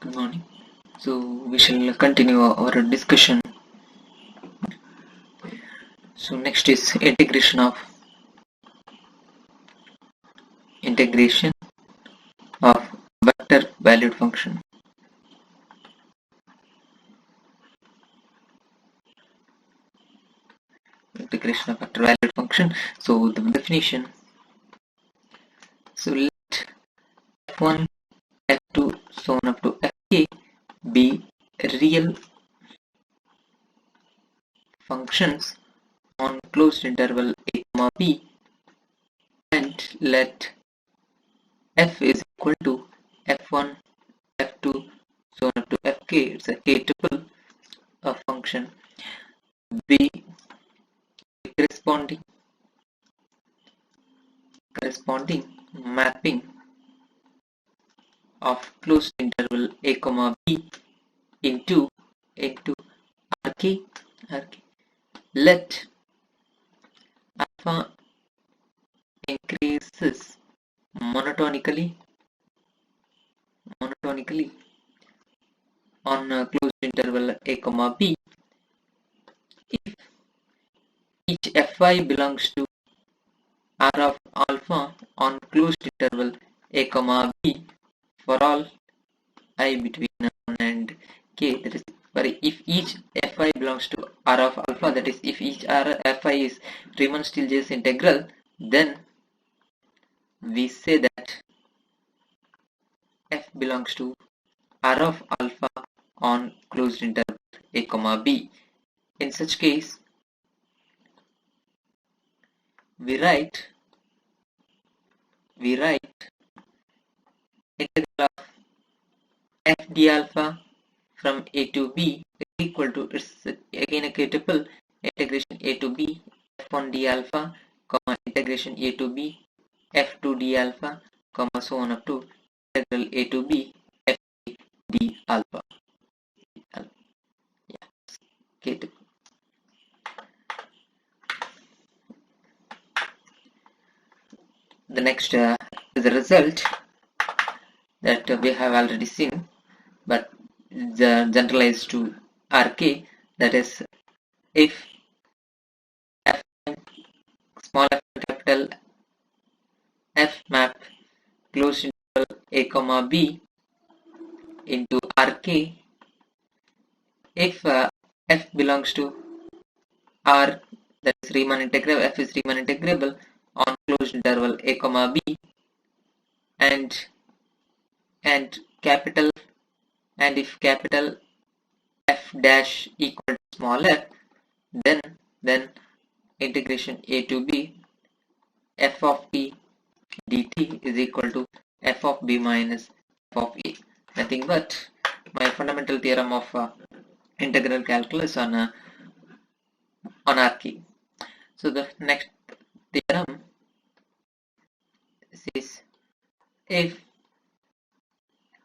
Good morning. So we shall continue our discussion. So next is integration of vector valued function. Integration of vector valued function. So the definition. So let f1, f2, so on up to fk be real functions on closed interval a comma b, and let f is equal to f1, f2, so on up to fk. It's a k tuple function b corresponding mapping of closed interval a comma b into rk. Let alpha increases monotonically on closed interval a comma b if each fi belongs to r of alpha on closed interval a comma b for all I between 1 and k. That is, if each fi belongs to r of alpha, that is, if each fi is Riemann Stieltjes integral, then we say that f belongs to r of alpha on closed interval a comma b. In such case, we write integral of f d alpha from a to b is equal to, it's again a k tuple, integration a to b f1 d alpha comma integration a to b f2 d alpha comma so on up to integral a to b f d alpha. Yeah, k tuple. The next is the result that we have already seen, but the generalized to rk, that is, if f small f capital f map closed interval a comma b into rk if f belongs to r, that is Riemann integrable, f is Riemann integrable on closed interval a comma b, and capital, and if capital f dash equal to small f, then integration a to b f of b dt is equal to f of b minus f of a. Nothing but my fundamental theorem of integral calculus on RK. So the next theorem says if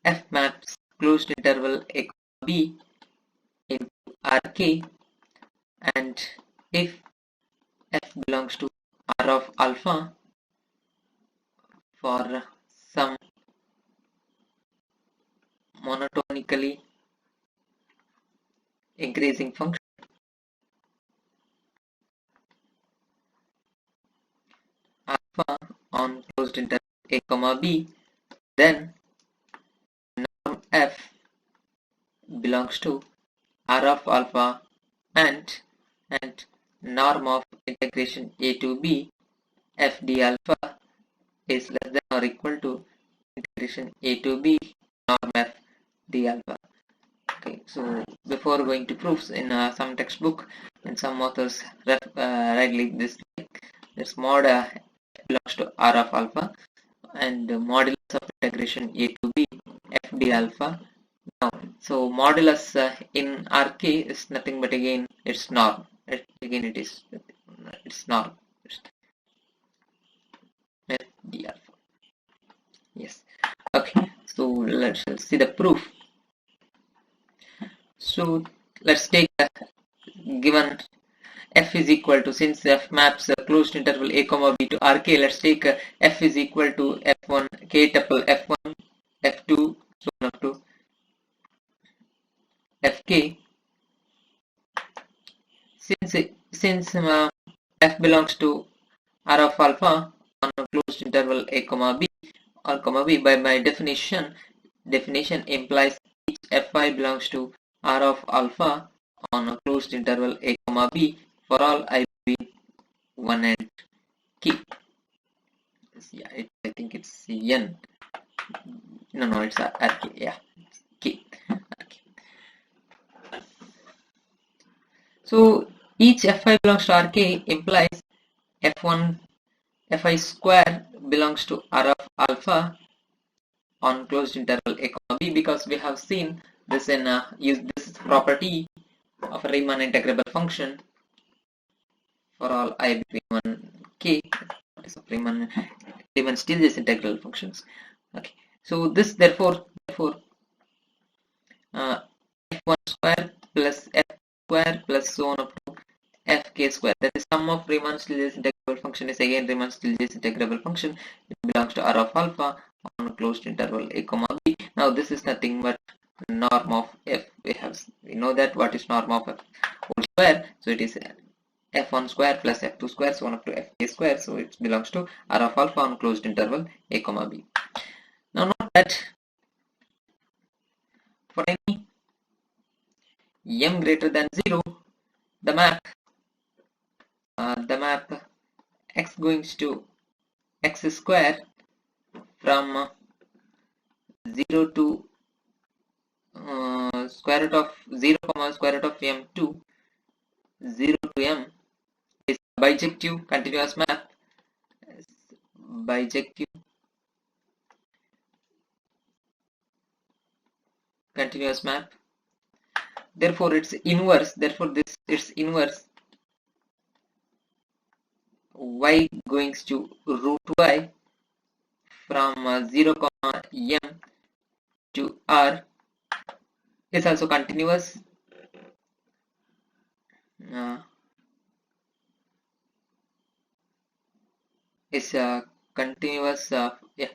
f maps closed interval a b into RK, and if f belongs to r of alpha for some monotonically increasing function alpha on closed interval a comma b, then norm f belongs to r of alpha and norm of integration a to b f d alpha is less than or equal to integration a to b norm f d alpha. Okay, so before going to proofs, in some textbook and some authors write like this, this mod belongs to r of alpha and modulus of integration a to b f d alpha. Now, so modulus in RK is nothing but again its norm. Again it is its norm. F d alpha. Yes. Okay. So let's see the proof. So let's take given f is equal to, since f maps a closed interval a comma b to RK, let's take f is equal to f1 k tuple f1 f2 so on up to k, since f belongs to R of alpha on a closed interval a comma b or comma b, by definition implies each fi belongs to R of alpha on a closed interval a comma b for all I between 1 and k. Yeah, I think it's n. No, it's rk. Yeah, k. Okay. So each fi belongs to rk implies f1 fi square belongs to R of alpha on closed interval a comma b, because we have seen this in use this property of a Riemann integrable function for all I between 1 and k. What is Riemann-Stieltjes integral functions. Okay, so this therefore f1 square plus f square plus so on up to fk square, that is sum of Riemann-Stieltjes integrable function is again Riemann-Stieltjes integrable function. It belongs to R of alpha on a closed interval a comma b. Now this is nothing but norm of f. We know that what is norm of f whole square, so it is f1 square plus f2 square so on up to fk square, so it belongs to R of alpha on closed interval a comma b. Now note that for any m greater than 0, the map x goes to x square from 0 to square root of 0 comma square root of m to 0 to m is bijective continuous map. Bijective continuous map. Therefore it's inverse. Therefore this its inverse y going to root y from 0 comma m to r is also continuous. Is continuous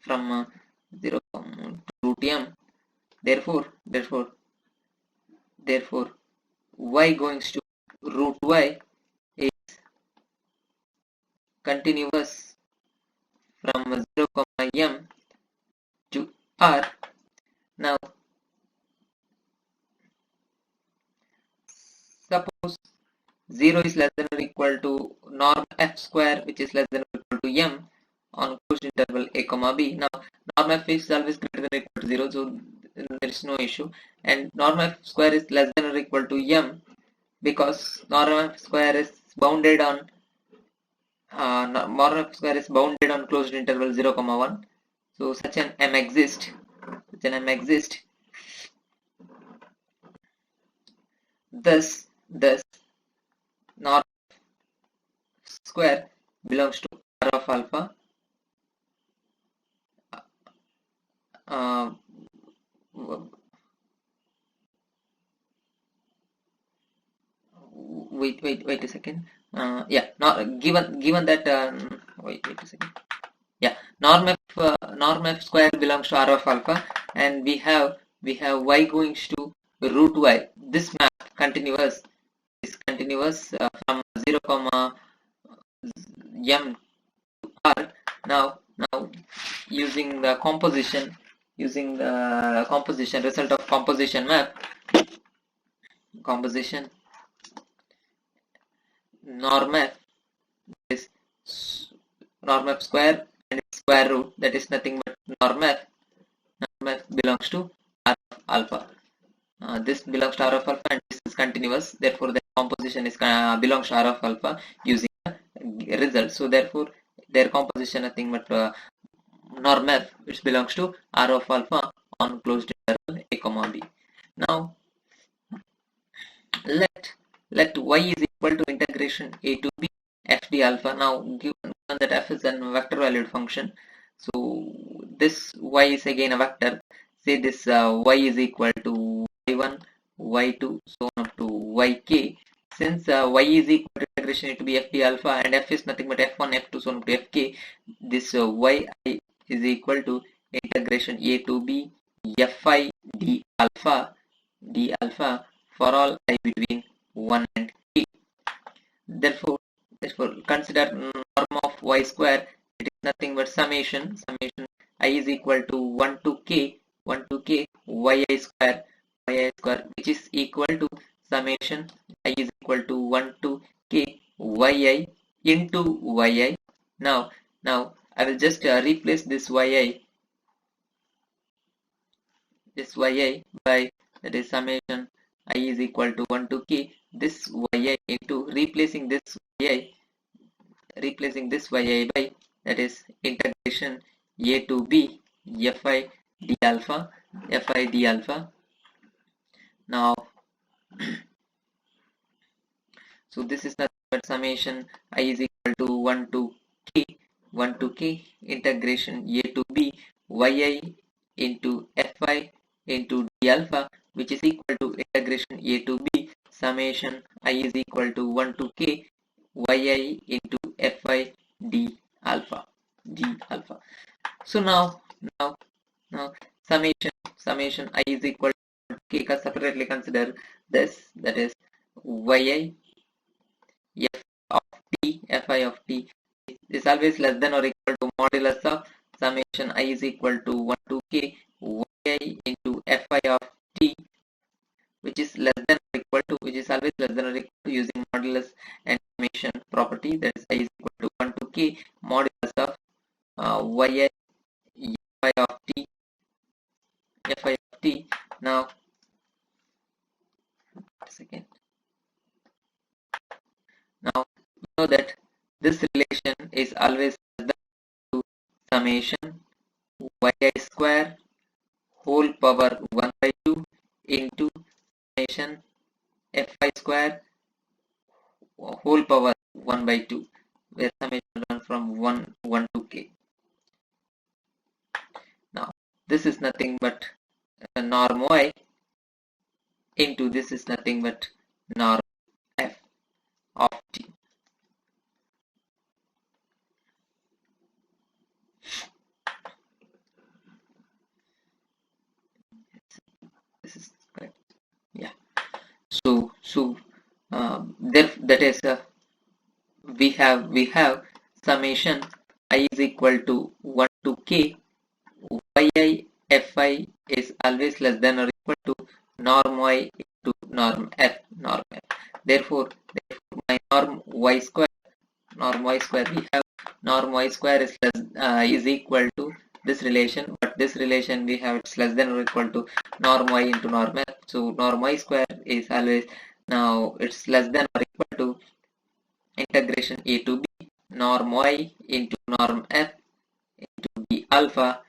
from 0 to root m. Therefore y going to root y is continuous from 0 comma m to r. Now suppose 0 is less than or equal to norm f square, which is less than or equal to m on closed interval a comma b. Now norm f is always greater than or equal to 0, so there is no issue, and norm f square is less than or equal to m because norm f square is bounded on norm f square is bounded on closed interval 0 comma 1, so such an m exists. Thus norm square belongs to R of alpha wait a second. Yeah, not given that wait a second. Yeah, norm f square belongs to R of alpha, and we have y going to root y. This map is continuous from 0 comma m to r. Now using the result of composition map, norm f is norm f square and its square root, that is nothing but norm f belongs to R of alpha. This belongs to R of alpha and this is continuous, therefore the composition is belongs to R of alpha using the result. So therefore their composition nothing but norm f, which belongs to R of alpha on closed interval a comma b. Now let y is equal to integration a to b f d alpha. Now given that f is a vector valued function, so this y is again a vector. Say this y is equal to y1, y2, so on up to yk. Since y is equal to integration a to b f d alpha and f is nothing but f1, f2, so on up to fk, this y is equal to integration a to b fi d alpha for all I between 1 and k. Therefore consider norm of y square. It is nothing but summation I is equal to 1 to k yi square which is equal to summation I is equal to 1 to k yi into yi. Now I will just replace this yi by, that is summation I is equal to 1 to k this yi into replacing this yi by, that is integration a to b fi d alpha. Now so this is nothing but summation I is equal to 1 to k integration a to b yi into fi into d alpha, which is equal to integration a to b summation I is equal to 1 to k yi into fi d alpha. So now summation I is equal to k का separately consider this, that is yi fi of t is always less than or equal to modulus of summation I is equal to 1 to k yi into fi of t, which is less than or equal to, which is always less than or equal to using modulus and summation property, that is I is equal to 1 to k modulus of yi fi of t. Now second, now we know that this relation is always less than to summation yi square whole power 1 by 2 into summation fi square whole power 1 by 2, where summation run from 1 to k. Now this is nothing but norm y into this is nothing but norm f of t. This is correct. Yeah. So that is we have summation I is equal to 1 to k yi fi is always less than or equal to norm y into norm f. Therefore my norm y square we have norm y square is less is equal to this relation, but this relation we have it's less than or equal to norm y into norm f. So norm y square is always, now it's less than or equal to integration a to b norm y into norm f into d alpha.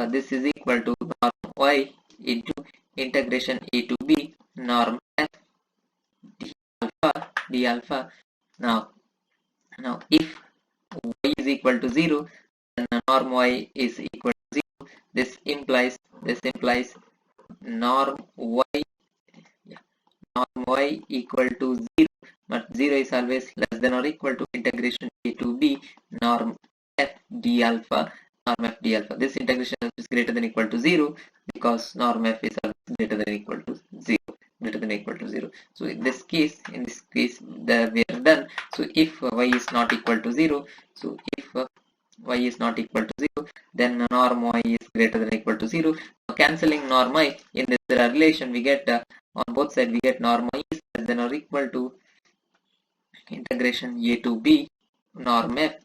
This is equal to norm y into integration a to b norm f d alpha. Now if y is equal to 0, then norm y is equal to 0. This implies norm y equal to 0, but 0 is always less than or equal to integration a to b norm f d alpha. This integration is greater than equal to 0 because norm f is always greater than equal to 0. So in this case we are done. So if y is not equal to 0, so if y is not equal to 0, then norm y is greater than equal to 0. Cancelling norm y in this relation, we get on both sides we get norm y is less than or equal to integration a to b norm f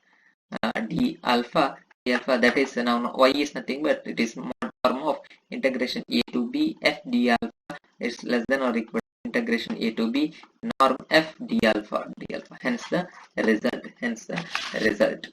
d alpha. That is now y is nothing but it is norm of integration a to b f d alpha is less than or equal to integration a to b norm f d alpha. Hence the result.